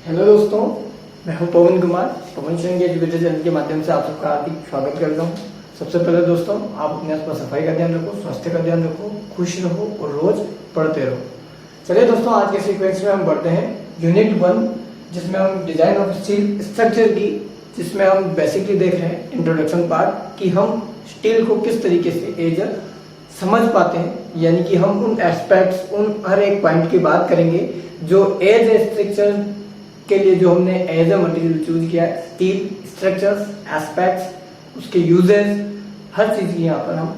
Hello दोस्तों, मैं हूं पवन कुमार। पवन सिंह एजुकेटर चैनल के माध्यम से आप सबका हार्दिक स्वागत करता हूं। सबसे पहले दोस्तों, आप अपने आसपास सफाई का ध्यान रखो, स्वास्थ्य का ध्यान रखो, खुश रहो और रोज पढ़ते रहो। चलिए दोस्तों, आज के सीक्वेंस में हम बढ़ते हैं यूनिट 1, जिसमें हम डिजाइन ऑफ स्टील स्ट्रक्चर की, जिसमें हम बेसिकली देख रहे हैं इंट्रोडक्शन पार्ट कि हम स्टील को किस तरीके से एज समझ पाते हैं, यानी कि हम उन एस्पेक्ट्स, उन हर एक पॉइंट की बात करेंगे जो एज स्ट्रक्चर के लिए जो हमने एज अ मटेरियल चूज किया है। स्टील स्ट्रक्चर्स, एस्पेक्ट्स, उसके यूजेस, हर चीज की यहाँ पर हम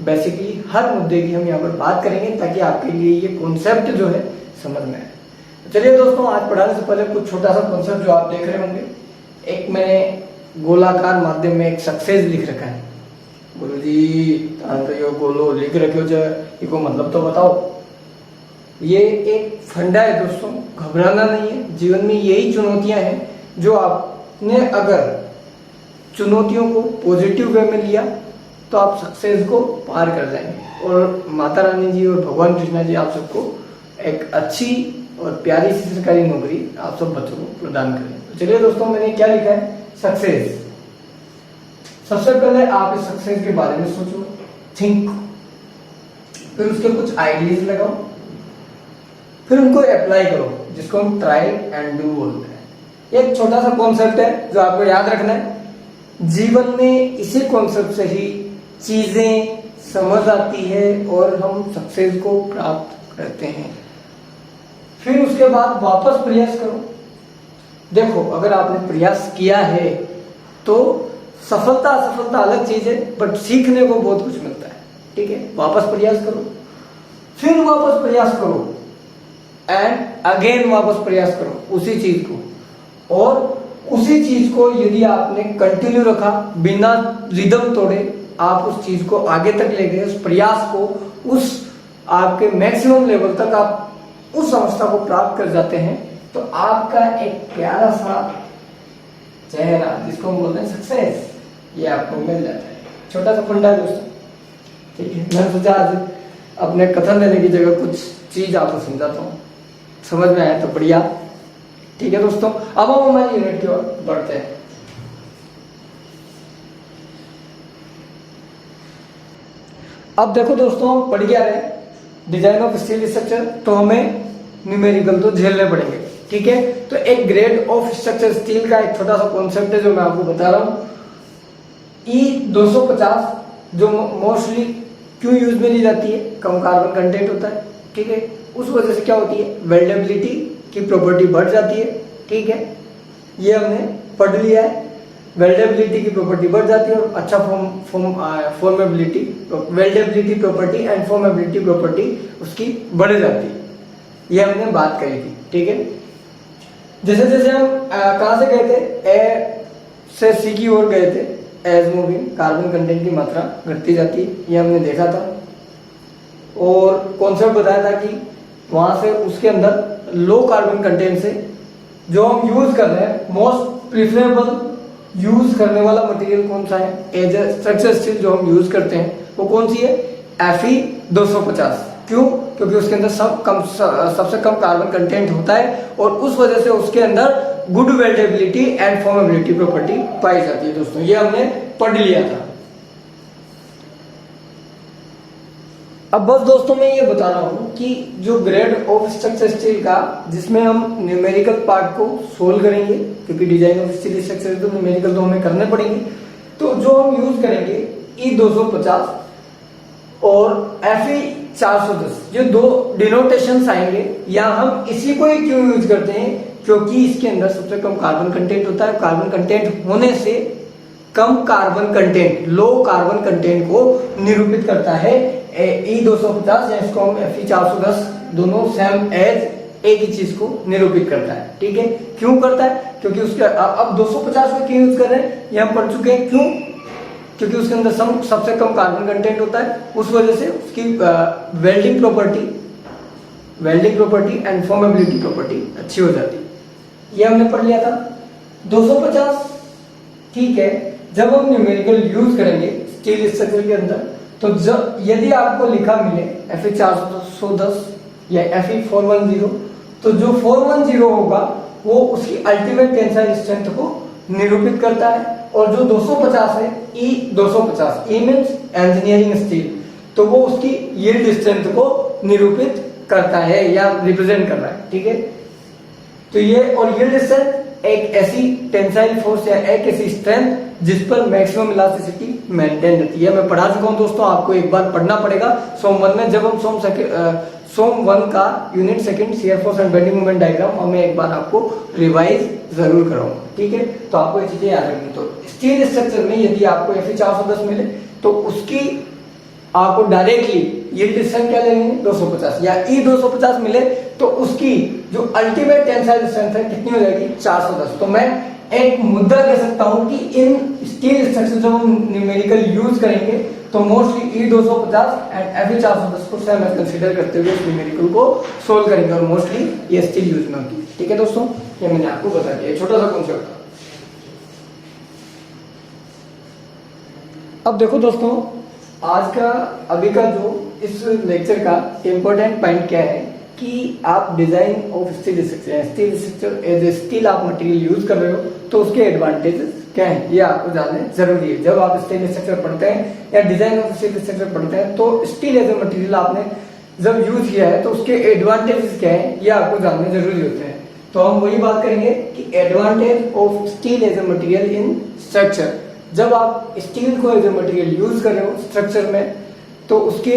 बेसिकली हर मुद्दे की हम यहाँ पर बात करेंगे, ताकि आपके लिए ये कॉन्सेप्ट जो है समझ में आए। चलिए दोस्तों, आज पढ़ाने से पहले कुछ छोटा सा कॉन्सेप्ट जो आप देख रहे होंगे, एक मैंने गोलाकार माध्यम में एक सक्सेस लिख रखा है। गुरुजी तो यो गोलो लिख रखे हो, इसको मतलब तो बताओ। ये एक फंडा है दोस्तों, घबराना नहीं है। जीवन में यही चुनौतियां हैं जो आपने अगर चुनौतियों को पॉजिटिव वे में लिया तो आप सक्सेस को पार कर जाएंगे, और माता रानी जी और भगवान कृष्णा जी आप सबको एक अच्छी और प्यारी सी सरकारी नौकरी आप सब बच्चों को प्रदान करें। तो चलिए दोस्तों, मैंने क्या लिखा है, सक्सेस। सबसे पहले आप इस सक्सेस के बारे में सोचो, थिंक, फिर उसके कुछ आइडियाज लगाओ, फिर उनको अप्लाई करो, जिसको हम ट्राई एंड डू बोलते हैं। एक छोटा सा कॉन्सेप्ट है जो आपको याद रखना है। जीवन में इसी कॉन्सेप्ट से ही चीजें समझ आती है और हम सक्सेस को प्राप्त करते हैं। फिर उसके बाद वापस प्रयास करो। देखो, अगर आपने प्रयास किया है तो सफलता असफलता अलग चीज है, बट सीखने को बहुत कुछ मिलता है। ठीक है, वापस प्रयास करो, फिर वापस प्रयास करो, एंड अगेन वापस प्रयास करो उसी चीज को। और उसी चीज को यदि आपने कंटिन्यू रखा, बिना रिदम तोड़े आप उस चीज को आगे तक ले गए, उस प्रयास को, उस आपके मैक्सिमम लेवल तक आप उस अवस्था को प्राप्त कर जाते हैं, तो आपका एक प्यारा सा चेहरा, जिसको हम बोलते हैं सक्सेस, ये आपको मिल जाता है। छोटा सा फंडा है दोस्तों। ठीक है, मैंने सोचा आज अपने कथन देने की जगह कुछ चीज आपको समझाता हूँ, समझ में आया तो बढ़िया। ठीक है दोस्तों, अब हम हमारी यूनिट की ओर बढ़ते हैं। अब देखो दोस्तों, हम पढ़ क्या रहे, डिजाइन ऑफ स्टील स्ट्रक्चर, तो हमें न्यूमेरिकल तो झेलने पड़ेंगे। ठीक है, तो एक ग्रेड ऑफ स्ट्रक्चर स्टील का एक छोटा सा कॉन्सेप्ट है जो मैं आपको बता रहा हूं। E250 जो मोस्टली क्यों यूज में ली जाती है, कम कार्बन कंटेंट होता है। ठीक है, उस वजह से क्या होती है, वेल्डेबिलिटी की प्रॉपर्टी बढ़ जाती है। ठीक है, ये हमने पढ़ लिया है। वेल्डेबिलिटी की प्रॉपर्टी बढ़ जाती है और अच्छा formability, weldability property and formability property उसकी बढ़ जाती है। ये हमने बात करी थी। ठीक है, जैसे जैसे हम कहां से गए थे, ए से सी की ओर गए थे, एज मूविंग कार्बन कंटेंट की मात्रा घटती जाती है, ये हमने देखा था। और कॉन्सेप्ट बताया था कि वहां से उसके अंदर लो कार्बन कंटेंट से जो हम यूज कर रहे हैं, मोस्ट प्रिफरेबल यूज करने वाला मटेरियल कौन सा है, एज ए स्ट्रक्चर स्टील जो हम यूज करते हैं वो कौन सी है, Fe250। क्यों? क्योंकि उसके अंदर सबसे कम कार्बन कंटेंट होता है और उस वजह से उसके अंदर good weldability and formability property पाई जाती है। दोस्तों, ये हमने पढ़ लिया था। अब बस दोस्तों, मैं ये बता रहा हूं कि जो ग्रेड ऑफ स्ट्रक्चर स्टील का, जिसमें हम न्यूमेरिकल पार्ट को सोल्व करेंगे, क्योंकि डिजाइन ऑफ स्टील स्ट्रक्चर तो न्यूमेरिकल तो हमें करने पड़ेंगे। तो जो हम यूज करेंगे E250 और Fe410, जो दो डिनोटेशंस आएंगे, या हम इसी को ही क्यों यूज करते हैं, क्योंकि इसके अंदर सबसे कम कार्बन कंटेंट होता है। कार्बन कंटेंट होने से कम carbon content, low carbon content को निरूपित करता है E250, या इसको हम Fe410, दोनों सेम एज एक ही चीज को निरूपित करता है। ठीक है, क्यों करता है, क्योंकि उसके अब 250 को क्यों यूज कर रहे हैं, ये हम पढ़ चुके हैं। क्यों? क्योंकि उसके अंदर सबसे कम कार्बन कंटेंट होता है, उस वजह से उसकी welding property and formability property अच्छी हो जाती है। ये हमने पढ़ लिया था। 250, ठीक है, जब हम न्यूमेरिकल यूज करेंगे स्टील स्ट्रक्चर के अंदर, तो जब यदि आपको लिखा मिले Fe410 या Fe410, तो जो 410 होगा वो उसकी अल्टीमेट टेंसाइल स्ट्रेंथ को निरूपित करता है। और जो 250 है E250, ई मींस इंजीनियरिंग स्टील, तो वो उसकी यील्ड स्ट्रेंथ को निरूपित करता है या रिप्रेजेंट कर रहा है। ठीक है, तो ये और यील्ड स्ट्रेंथ एक ऐसी टेंसाइल फोर्स या एक ऐसी स्ट्रेंथ जिस पर मैक्सिमम इलास्टिसिटी मेंटेन रहती है। मैं पढ़ा चुका हूं दोस्तों, आपको एक बार पढ़ना पड़ेगा सोम 1 में, जब हम सोम 1 का unit second shear force and bending moment diagram और मैं एक बार आपको रिवाइज जरूर कराऊंगा। ठीक है, तो आपको ये चीजें याद रखनी। तो स्टील स्ट्रक्चर में यदि आपको Fe 410 मिले तो उसकी आपको डायरेक्टली यील्ड स्ट्रेंथ क्या लेंगे 250, या E250 मिले तो उसकी जो अल्टीमेट टेंसाइल स्ट्रेंथ है कितनी हो जाएगी 410। तो मैं एक मुद्दा कह सकता हूं कि इन स्टील स्ट्रक्चर जब हम न्यूमेरिकल यूज करेंगे तो मोस्टली E250 एंड Fe 410 को सेम कंसीडर करते हुए इस न्यूमेरिकल को सोल्व करेंगे और मोस्टली ये स्टील यूज में होती है। ठीक है दोस्तों, ये मैंने आपको बता दिया, छोटा सा कॉन्सेप्ट था। अब देखो दोस्तों, आज का अभी का जो इस लेक्चर का इम्पोर्टेंट पॉइंट क्या है कि आप design of steel structure, steel structure as a steel आप मटेरियल यूज कर रहे हो तो उसके एडवांटेजेस क्या है ये आपको जानना जरूरी है। जब आप स्टील स्ट्रक्चर पढ़ते हैं या डिजाइन ऑफ स्टील स्ट्रक्चर पढ़ते हैं तो स्टील एज ए मटेरियल आपने जब यूज किया है तो उसके एडवांटेजेस क्या है ये आपको जानने जरूरी होते हैं। तो हम वही बात करेंगे कि advantage of steel as a material in structure. जब आप स्टील को एज ए मटेरियल यूज कर रहे हो स्ट्रक्चर में तो उसके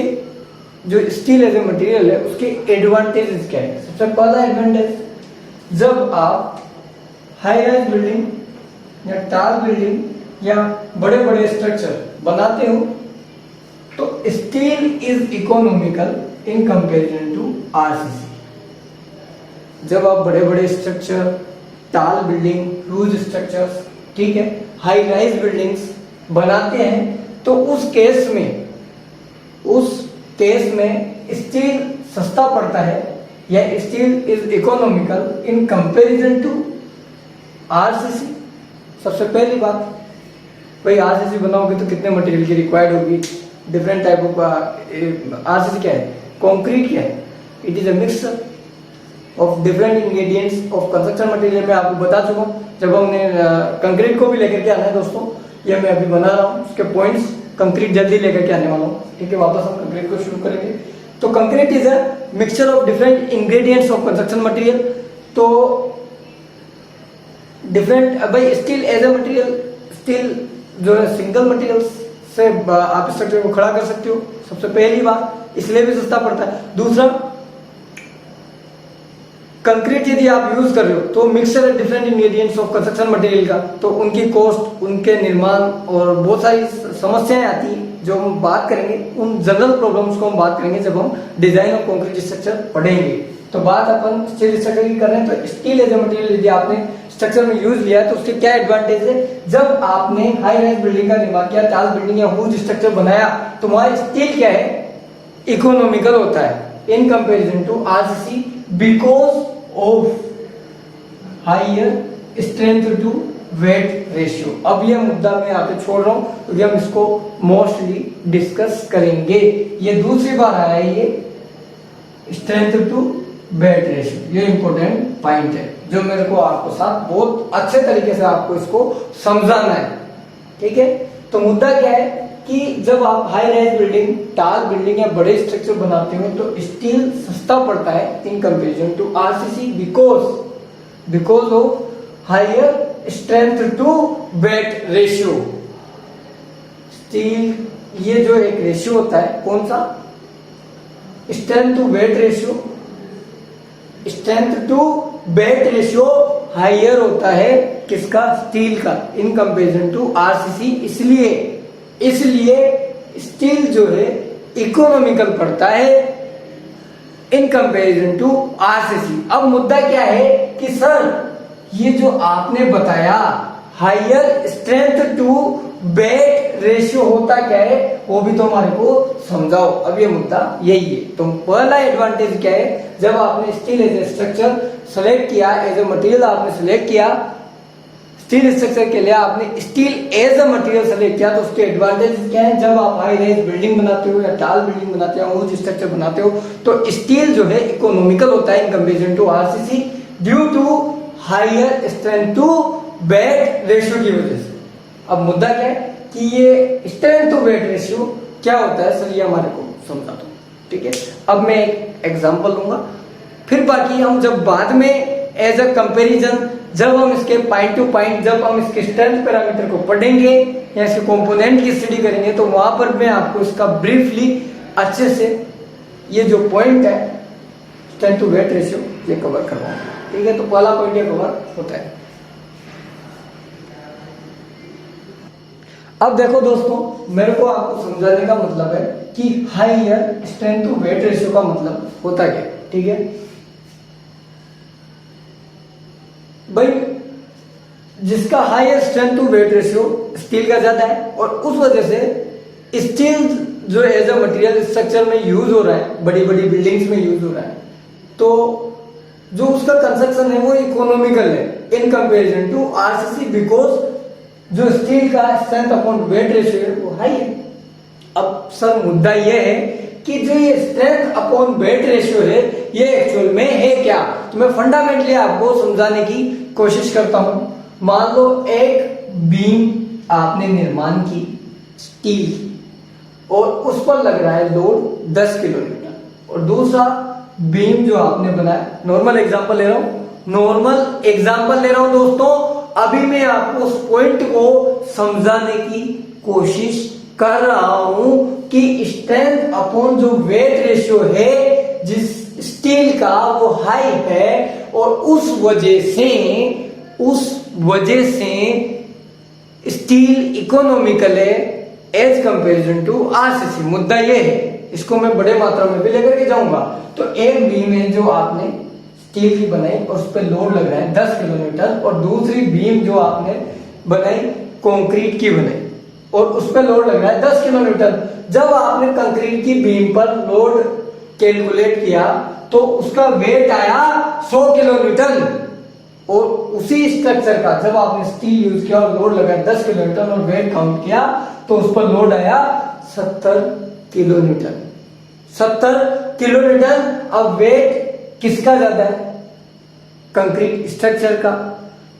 जो स्टील एज ए मटेरियल है उसके एडवांटेजेस क्या है। सबसे पहला एडवांटेज, जब आप हाई राइज बिल्डिंग या टाल बिल्डिंग या बड़े बड़े स्ट्रक्चर बनाते हो तो steel is economical in comparison to RCC. जब आप बड़े बड़े स्ट्रक्चर, टाल बिल्डिंग, ह्यूज स्ट्रक्चर्स, ठीक है, हाई राइज बिल्डिंग्स बनाते हैं तो उस केस में स्टील सस्ता पड़ता है या steel is economical in comparison to RCC. सबसे पहली बात, भाई आरसीसी बनाओगे तो कितने मटेरियल की रिक्वायर्ड होगी, डिफरेंट टाइप ऑफ आरसीसी क्या है, कंक्रीट क्या है, it is a mixture of different ingredients of construction material. मैं आपको बता चुका हूँ, जब हमने कंक्रीट को भी लेकर के आना है दोस्तों, ये मैं अभी बना रहा हूँ उसके पॉइंट्स, कंक्रीट जल्दी लेकर के आने वाला हूँ। ठीक है, वापस हम कंक्रीट को शुरू करेंगे। तो concrete is a mixture of different ingredients of construction material. तो डिफरेंट, भाई steel as a material, steel जो है सिंगल मटेरियल से आप स्ट्रक्चर को खड़ा कर सकते हो, सबसे पहली बात, इसलिए भी सस्ता पड़ता है। दूसरा, कंक्रीट यदि आप यूज कर रहे हो तो मिक्सचर है different ingredients of construction material का, तो उनकी कॉस्ट, उनके निर्माण और बहुत सारी समस्याएं आती हैं जो हम बात करेंगे, उन जनरल प्रॉब्लम्स को हम बात करेंगे जब हम डिजाइन ऑफ कंक्रीट स्ट्रक्चर पढ़ेंगे। तो बात अपन स्टील स्ट्रक्चर की कर रहे हैं, तो स्टील एज ए मटेरियल यदि आपने स्ट्रक्चर में यूज लिया है तो उसके क्या एडवांटेज है। जब आपने हाई राइज बिल्डिंग का निर्माण किया, टाल बिल्डिंग या ह्यूज स्ट्रक्चर बनाया, तो वहां स्टील क्या है, इकोनॉमिकल होता है in comparison to RCC because of higher strength to weight ratio. अब यह मुद्दा मैं यहाँ पे छोड़ रहा हूं क्योंकि हम इसको मोस्टली डिस्कस करेंगे। ये दूसरी बार आया है ये स्ट्रेंथ टू वेट रेशियो, ये इंपॉर्टेंट पॉइंट है जो मेरे को आपको साथ बहुत अच्छे तरीके से आपको इसको समझाना है। ठीक है, तो मुद्दा क्या है कि जब आप हाई राइज बिल्डिंग, टाल बिल्डिंग या बड़े स्ट्रक्चर बनाते हो तो स्टील सस्ता पड़ता है in comparison to RCC because of higher strength to weight ratio. Steel, ये जो एक रेशियो होता है, कौन सा, strength to weight ratio, strength to weight ratio higher होता है किसका, स्टील का, इन कंपैरिजन टू आरसीसी। इसलिए स्टील जो है इकोनॉमिकल पड़ता है इन कंपैरिजन टू आरसीसी। अब मुद्दा क्या है कि सर ये जो आपने बताया higher strength to weight ratio होता क्या है, वो भी तो हमारे को समझाओ। अब ये मुद्दा यही है। तो पहला एडवांटेज क्या है, जब आपने steel as a structure select किया, एज ए मटेरियल आपने सेलेक्ट किया, स्टील स्ट्रक्चर के लिए आपने steel as a material select किया, तो उसके एडवांटेज क्या है। जब आप हाई राइज बिल्डिंग बनाते हो या टाल बिल्डिंग बनाते हो, ऊंच स्ट्रक्चर बनाते हो, तो स्टील जो है इकोनॉमिकल होता है in comparison to RCC due to higher strength to weight ratio की वजह से। अब मुद्दा क्या है कि ये स्ट्रेंथ टू वेट रेशियो क्या होता है, सर ये हमारे को समझा दो, ठीक है। अब मैं एक एग्जांपल लूंगा, फिर बाकी हम जब बाद में एज अ कंपैरिजन, जब हम इसके पॉइंट टू पॉइंट, जब हम इसके स्ट्रेंथ पैरामीटर को पढ़ेंगे या इसके कंपोनेंट की स्टडी करेंगे, तो वहां पर मैं आपको इसका ब्रीफली अच्छे से ये जो पॉइंट है स्ट्रेंथ टू वेट रेशियो ये कवर करवाऊंगा, ठीक है। तो पहला पॉइंट ये कवर होता है। अब देखो दोस्तों, मेरे को आपको समझाने का मतलब है कि higher strength to weight ratio का मतलब होता क्या, ठीक है भाई। जिसका higher strength to weight ratio steel का ज्यादा है और उस वजह से स्टील जो एज अ मटेरियल स्ट्रक्चर में यूज हो रहा है, बड़ी बड़ी बिल्डिंग्स में यूज हो रहा है, तो जो उसका कंस्ट्रक्शन है वो इकोनॉमिकल है in comparison to RCC, because जो स्टील का स्ट्रेंथ अपॉन वेट रेशियो है वो हाई है। अब सर मुद्दा ये है कि जो ये स्ट्रेंथ अपॉन वेट रेशियो है ये एक्चुअल में है क्या, तो मैं फंडामेंटली आपको समझाने की कोशिश करता हूं। मान लो एक बीम आपने निर्माण की स्टील की और उस पर लग रहा है लोड 10 किलोमीटर, और दूसरा बीम जो आपने बनाया, नॉर्मल एग्जांपल ले रहा हूं दोस्तों, अभी मैं आपको उस पॉइंट को समझाने की कोशिश कर रहा हूं कि स्ट्रेंथ अपॉन जो वेट रेशियो है जिस स्टील का वो हाई है, और उस वजह से स्टील इकोनॉमिकल है एज कंपैरिजन टू आरसीसी। मुद्दा ये है, इसको मैं बड़े मात्रा में भी लेकर के जाऊंगा। तो एक बीम है जो आपने स्टील की बनाई और उस पर लोड लग रहा है 10 किलोमीटर, और दूसरी बीम जो आपने बनाई कंक्रीट की बनाई और उस पर लोड लग रहा है 10 किलोमीटर। जब आपने कंक्रीट की बीम पर लोड कैलकुलेट किया तो उसका वेट आया 100 किलोमीटर, और उसी स्ट्रक्चर का जब आपने स्टील यूज किया और लोड लगाया 10 किलोमीटर और वेट काउंट किया तो उस पर लोड आया 70 किलोमीटर। 70 किलोमीटर। अब वेट किसका ज्यादा है? कंक्रीट स्ट्रक्चर का।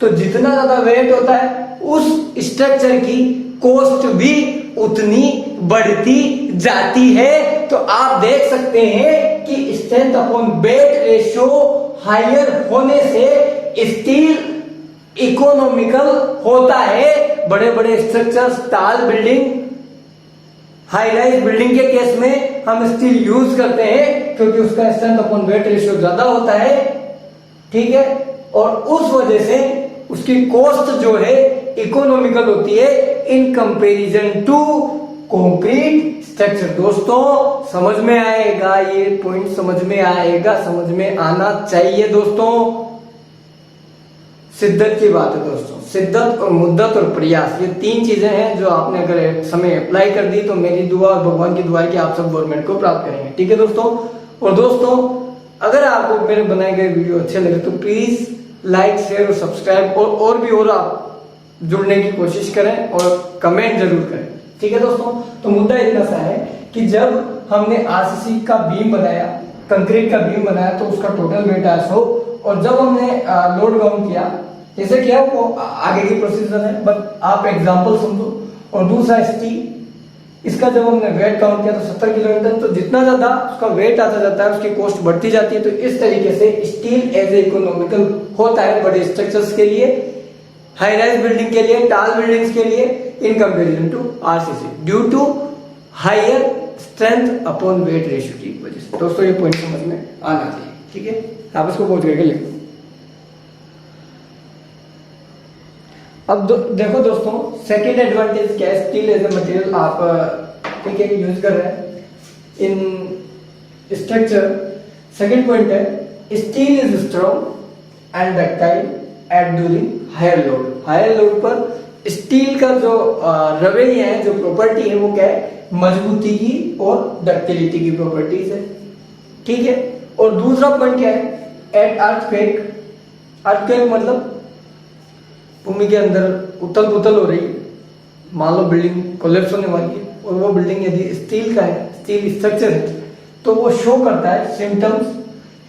तो जितना ज्यादा वेट होता है उस स्ट्रक्चर की कॉस्ट भी उतनी बढ़ती जाती है। तो आप देख सकते हैं कि strength upon weight ratio higher होने से स्टील इकोनॉमिकल होता है। बड़े बड़े स्ट्रक्चर्स, टाल बिल्डिंग, हाई राइज बिल्डिंग के केस में हम स्टील यूज करते हैं क्योंकि उसका स्ट्रेंथ अपॉन वेट रेशियो ज्यादा होता है, ठीक है, और उस वजह से उसकी कॉस्ट जो है इकोनॉमिकल होती है in comparison to concrete structure. दोस्तों समझ में आएगा, ये पॉइंट समझ में आएगा, समझ में आना चाहिए दोस्तों। शिद्दत की बात है दोस्तों, शिद्दत और मुद्दत और प्रयास, ये तीन चीजें हैं जो आपने अगर एक समय अप्लाई कर दी तो मेरी दुआ और भगवान की दुआ है कि आप सब गवर्नमेंट को प्राप्त करेंगे, ठीक है दोस्तों। और दोस्तों अगर आपको मेरे बनाए गए वीडियो अच्छे लगे तो प्लीज लाइक, शेयर और सब्सक्राइब और भी और आप जुड़ने की कोशिश करें और कमेंट जरूर करें, ठीक है दोस्तों। तो मुद्दा इतना सा है कि जब हमने आरसीसी का बीम बनाया, कंक्रीट का बीम बनाया, तो उसका टोटल वेट आया 100, और जब हमने लोड काउंट किया, जैसे किया वो आगे की प्रोसीजर है, बट आप एग्जांपल समझो। और दूसरा स्टील, इसका जब हमने वेट काउंट किया तो 70 किलोमीटर, तो जितना ज्यादा उसका वेट आता जाता है उसकी कॉस्ट बढ़ती जाती है। तो इस तरीके से स्टील एज ए इकोनॉमिकल होता है बड़े स्ट्रक्चर्स के लिए, हाई राइज बिल्डिंग के लिए, टाल बिल्डिंग्स के लिए, in comparison to RCC due to higher strength upon weight ratio की वजह से। दोस्तों ये पॉइंट समझ में आना चाहिए, ठीक है, आप इसको पहुंच करके लिखो। अब देखो दोस्तों, सेकेंड एडवांटेज क्या है, स्टील एज ए मटेरियल आप ठीक है यूज कर रहे हैं इन स्ट्रक्चर। सेकेंड पॉइंट है steel is strong and ductile at during higher load. Higher load पर स्टील का जो रवैया है, जो प्रॉपर्टी है, वो क्या है, मजबूती की और डक्टिलिटी की प्रॉपर्टीज है, ठीक है। और दूसरा पॉइंट क्या है, एट अर्थक्वेक। अर्थक्वेक मतलब भूमि के अंदर उथल पुथल हो रही है, मान लो बिल्डिंग कोलैप्स होने वाली है, और वो बिल्डिंग यदि स्टील का है, स्टील स्ट्रक्चर है, तो वो शो करता है symptoms,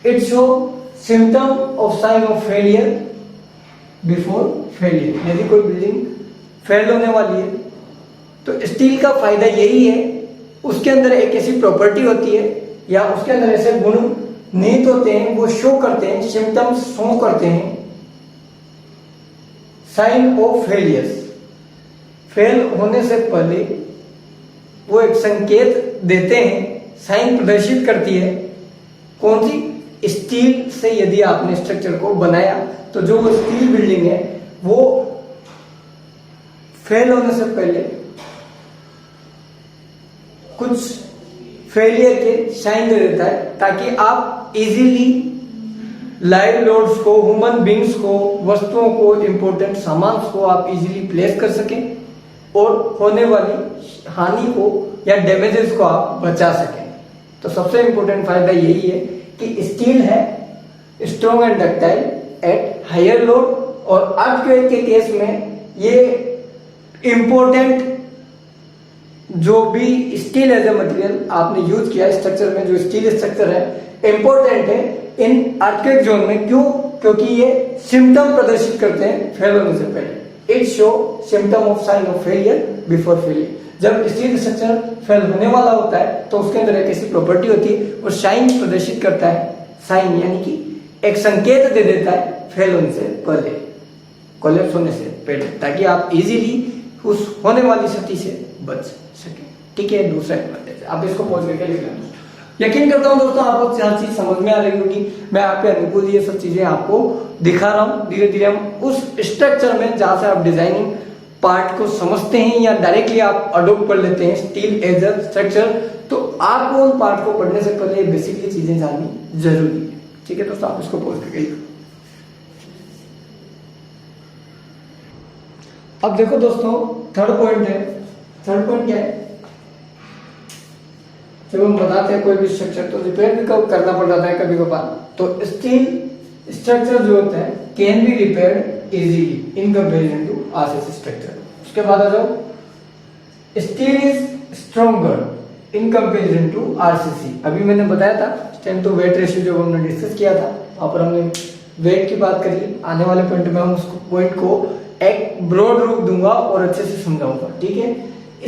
it show symptom of sine of failure before failure. यदि कोई बिल्डिंग फेल होने वाली है तो स्टील का फायदा यही है, उसके अंदर एक ऐसी प्रॉपर्टी होती है या उसके अंदर ऐसे गुण निहित होते हैं, वो शो करते हैं, सिम्टम्स शो करते हैं, साइन ऑफ फेलियर्स। फेल होने से पहले वो एक संकेत देते हैं, साइन प्रदर्शित करती है। कौन सी? स्टील से यदि आपने स्ट्रक्चर को बनाया तो जो वो स्टील बिल्डिंग है वो फेल होने से पहले कुछ फेलियर के साइन दे देता है, ताकि आप इजीली लाइव लोड्स को, ह्यूमन बींग्स को, वस्तुओं को, इंपोर्टेंट सामान को आप इजीली प्लेस कर सकें और होने वाली हानि को या डैमेजेस को आप बचा सकें। तो सबसे इंपॉर्टेंट फायदा यही है कि स्टील है strong and ductile at higher load, और अर्थक्वेक के केस में ये इंपॉर्टेंट जो भी स्टील एज ए मटेरियल आपने यूज किया स्ट्रक्चर में, जो स्टील स्ट्रक्चर है इंपॉर्टेंट है इन अर्थक्वेक जोन में। क्यों? क्योंकि ये सिम्टम प्रदर्शित करते हैं फेल होने से पहले। It show symptom of sine of failure before failure. जब स्टील स्ट्रक्चर फेल होने वाला होता है तो उसके अंदर एक ऐसी प्रॉपर्टी होती है, वो साइन प्रदर्शित करता है, साइन यानी कि एक संकेत दे देता है फेल होने से पहले, कोलैप्स होने से पहले, ताकि आप इजीली उस होने वाली स्थिति से बच सके। ठीक है, दूसरा एडवांटेज आप इसको पहुंच करके लिख लें। यकीन करता हूं दोस्तों आपको चार चीज समझ में आ रही होगी। मैं आपके अनुकूल ये सब चीजें आपको दिखा रहा हूं। धीरे धीरे हम उस स्ट्रक्चर में जहां से आप डिजाइनिंग पार्ट को समझते हैं या डायरेक्टली आप अडोप्ट कर लेते हैं स्टील एज अ स्ट्रक्चर, तो आपको उन पार्ट को पढ़ने से पहले बेसिकली चीजें जाननी जरूरी है। ठीक है दोस्तों, आप इसको पहुंच करके। अब देखो दोस्तों, थर्ड पॉइंट है। थर्ड पॉइंट क्या है? जब हम बताते हैं कोई भी स्ट्रक्चर तो रिपेयर भी करना पड़ जाता है कभी कभार। तो स्टील स्ट्रक्चर जो होता है can be repaired easily in comparison to RCC structure. उसके बाद आ जाओ, steel is stronger in comparison to RCC. अभी मैंने बताया था स्ट्रेंथ टू वेट रेशियो जो हमने डिस्कस किया था, वहां पर हमने वेट की बात करी। आने वाले पॉइंट में हम उसको पॉइंट को एक ब्रॉड रूप दूंगा और अच्छे से समझाऊंगा। ठीक है,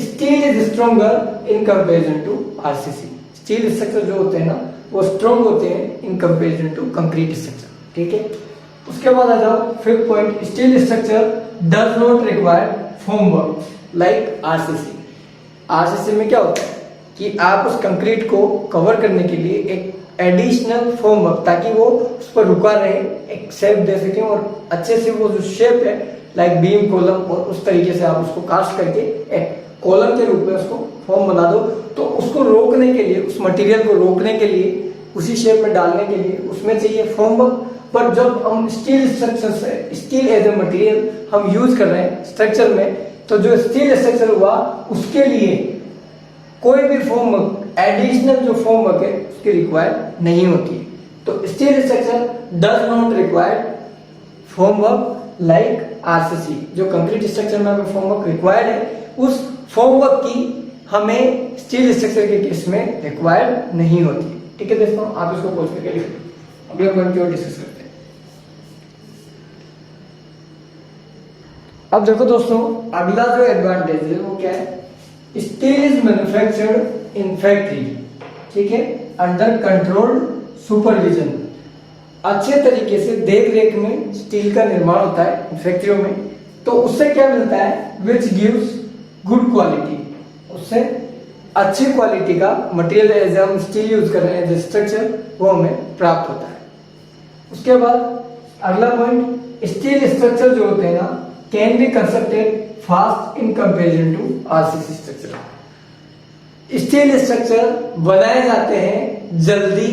steel is stronger in comparison to RCC. Steel structure जो होते हैं ना वो स्ट्रॉन्ग होते हैं in comparison to concrete structure. ठीक है, उसके बाद आ जाओ fifth point, steel structure does not require form work like RCC. RCC में क्या होता है कि आप उस कंक्रीट को कवर करने के लिए एक एडिशनल फॉर्म वर्क, ताकि वो उस पर रुका रहे, एक शेप दे सके और अच्छे से वो जो शेप है लाइक बीम कॉलम, और उस तरीके से आप उसको कास्ट करके एक कॉलम के रूप में उसको फॉर्म बना दो। तो उसको रोकने के लिए, उस मटेरियल को रोकने के लिए, उसी शेप में डालने के लिए उसमें चाहिए फॉर्म वर्क। पर जब हम स्टील स्ट्रक्चर से, स्टील एज ए मटेरियल हम यूज कर रहे हैं स्ट्रक्चर में, तो जो स्टील स्ट्रक्चर हुआ उसके लिए कोई भी फॉर्म वर्क, एडिशनल जो फॉर्म वर्क है उसकी रिक्वायर नहीं होती है। तो steel structure does not require form work like RCC. जो कंक्रीट स्ट्रक्चर में हमें फॉर्म वर्क रिक्वायर्ड है, उस फॉर्म वर्क की हमें स्टील स्ट्रक्चर के केस में रिक्वायर्ड नहीं होती। ठीक है दोस्तों, आप इसको पोस्ट करके लिख लो। अगले पॉइंट की ओर डिस्कस करते हैं। अब देखो दोस्तों, अगला जो एडवांटेज है वो क्या है? Steel is manufactured in factory. ठीक है, अंडर कंट्रोल्ड सुपरविजन। अच्छे तरीके से देख रेख में स्टील का निर्माण होता है फैक्ट्रियों में। तो उससे क्या मिलता है? Which gives good quality. उससे अच्छी क्वालिटी का मटेरियल एज हम स्टील यूज कर रहे हैं जो स्ट्रक्चर, वो हमें प्राप्त होता है। उसके बाद अगला पॉइंट, स्टील स्ट्रक्चर जो होते हैं ना can be constructed fast in comparison to RCC structure. Steel structure बनाए जाते हैं जल्दी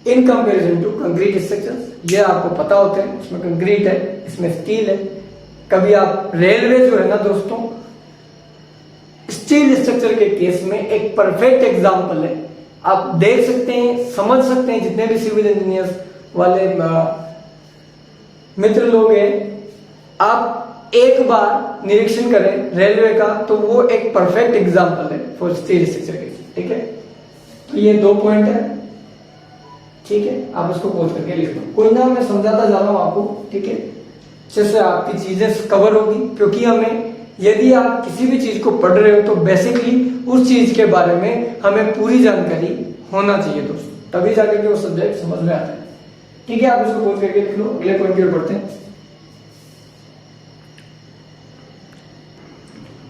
in comparison to concrete structure. ये आपको पता होते हैं, इसमें कंक्रीट है, इसमें स्टील है। कभी आप रेलवे जो है ना दोस्तों, स्टील स्ट्रक्चर के केस में एक परफेक्ट एग्जांपल है। आप देख सकते हैं, समझ सकते हैं, जितने भी सिविल इंजीनियर्स वाले मित्र लोग हैं, आप एक बार निरीक्षण करें रेलवे का, तो वो एक परफेक्ट एग्जांपल है फॉर स्टील स्ट्रक्चर के। ठीक है, तो ये दो पॉइंट है। ठीक है, आप इसको पोस्ट करके लिख दो। कोई ना, मैं समझाता जा रहा हूं आपको। ठीक है, अच्छे से आपकी चीजें कवर होगी, क्योंकि हमें यदि आप किसी भी चीज को पढ़ रहे हो तो बेसिकली उस चीज के बारे में हमें पूरी जानकारी होना चाहिए दोस्तों, तभी जाकर के वो सब्जेक्ट समझ में आता है। ठीक है, आप इसको बोल करके लिख लो। अगले पॉइंट की ओर बढ़ते हैं।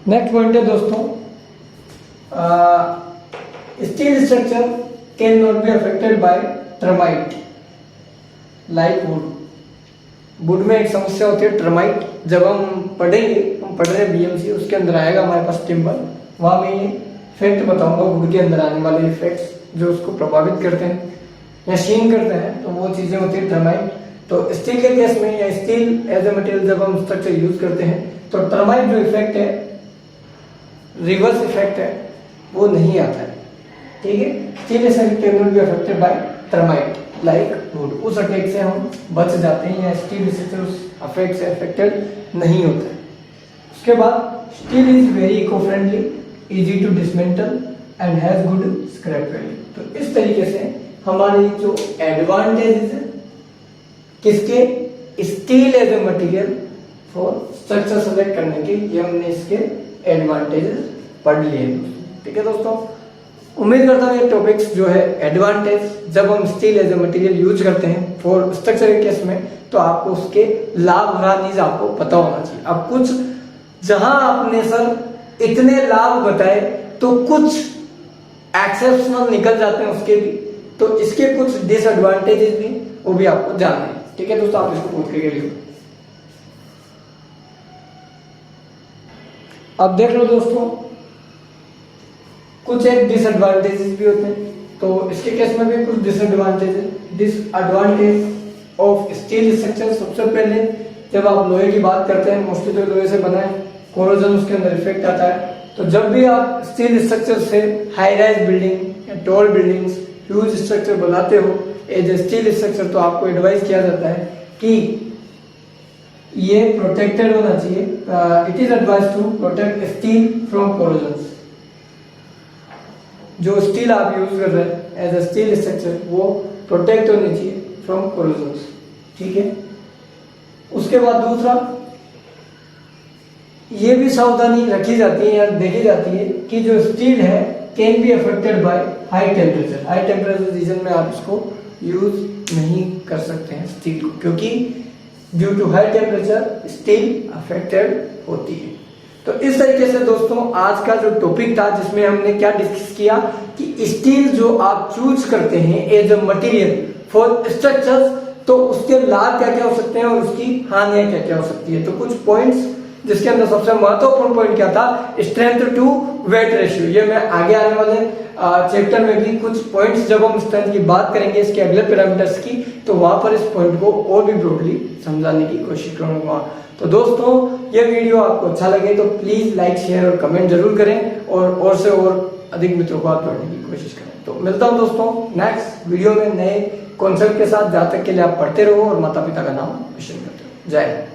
नेक्स्ट पॉइंट है दोस्तों, steel structure can not be affected by termite like would. Would में एक समस्या होती है टर्माइट। जब हम पढ़ेंगे, हम पढ़ रहे हैं बीएमसी, उसके अंदर आएगा हमारे पास टिम्बर, वहां मैं ये फैक्ट बताऊंगा वुड के अंदर आने वाले इफेक्ट्स जो उसको प्रभावित करते हैं या शीन करते हैं, तो वो चीजें होती है टर्माइट। तो स्टील के केस में या स्टील एज ए मटेरियल जब हम स्ट्रक्चर यूज करते हैं तो टर्माइट जो इफेक्ट है, रिवर्स इफेक्ट है, वो नहीं आता है। ठीक है, steel can not be affected by termite like wood. उस अटैक से हम बच जाते हैं, या स्टील स्ट्रक्चर उस अफेक्ट से अफेक्टेड नहीं होता है। उसके बाद steel is very eco friendly, easy to dismantle and has good scrap value. तो इस तरीके से हमारी जो एडवांटेजेस है किसके, steel as a material for structure select करने के, ये हमने इसके एडवांटेजेस पढ़ लिए। ठीक है दोस्तों, उम्मीद करता हूँ ये टॉपिक्स जो है एडवांटेज, जब हम steel as a material use करते हैं फॉर स्ट्रक्चर के केस में, तो आपको उसके लाभ हानि आपको पता होना चाहिए। अब कुछ जहां आपने सर इतने लाभ बताए तो कुछ एक्सेप्शनल निकल जाते हैं उसके भी, तो इसके कुछ डिसएडवांटेजेस भी वो भी आपको जानना है। ठीक है दोस्तों, आप इसको पूछ के लिखो। अब देख लो दोस्तों, कुछ एक डिसएडवांटेजेस भी होते हैं, तो इसके केस में भी कुछ डिसएडवांटेज ऑफ स्टील स्ट्रक्चर। सबसे पहले जब आप लोहे की बात करते हैं, मोस्टली तो लोहे से बना है, कोरोजन उसके अंदर इफेक्ट आता है। तो जब भी आप स्टील स्ट्रक्चर से हाई राइज बिल्डिंग या टॉल बिल्डिंग्स, ह्यूज स्ट्रक्चर बनाते हो एज ए स्टील स्ट्रक्चर, तो आपको एडवाइस किया जाता है कि ये प्रोटेक्टेड होना चाहिए। It is advise to protect steel from corrosion. जो स्टील आप यूज कर रहे हैं एज ए स्टील स्ट्रक्चर, वो प्रोटेक्ट होनी चाहिए फ्रॉम कोरोजन। ठीक है, उसके बाद दूसरा ये भी सावधानी रखी जाती है या देखी जाती है कि जो स्टील है can be affected by high temperature. High temperature region में आप इसको यूज नहीं कर सकते हैं स्टील को, क्योंकि due to high temperature steel affected होती है। तो इस तरीके से दोस्तों आज का जो टॉपिक था, जिसमें हमने क्या डिस्कस किया कि स्टील जो आप चूज करते हैं as a material for structures, तो उसके लाभ क्या क्या हो सकते हैं और उसकी हानियां क्या क्या हो सकती है। तो कुछ पॉइंट्स, जिसके अंदर सबसे महत्वपूर्ण पॉइंट क्या था, स्ट्रेंथ टू वेट रेशियो। ये मैं आगे आने वाले चैप्टर में भी कुछ पॉइंट्स, जब हम स्ट्रेंथ की बात करेंगे इसके अगले पैरामीटर्स की, तो वहां पर इस पॉइंट को और भी ब्रॉडली समझाने की कोशिश करूंगा। तो दोस्तों ये वीडियो आपको अच्छा लगे तो प्लीज लाइक, शेयर और कमेंट जरूर करें, और से और अधिक मित्रों को आप जोड़ने की कोशिश करें। तो मिलता हूं दोस्तों नेक्स्ट वीडियो में नए कॉन्सेप्ट के साथ। जब तक के लिए आप पढ़ते रहो और माता पिता का नाम रोशन करते रहो। जय हिंद।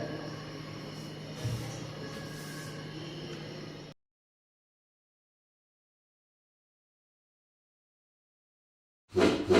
Mm-hmm.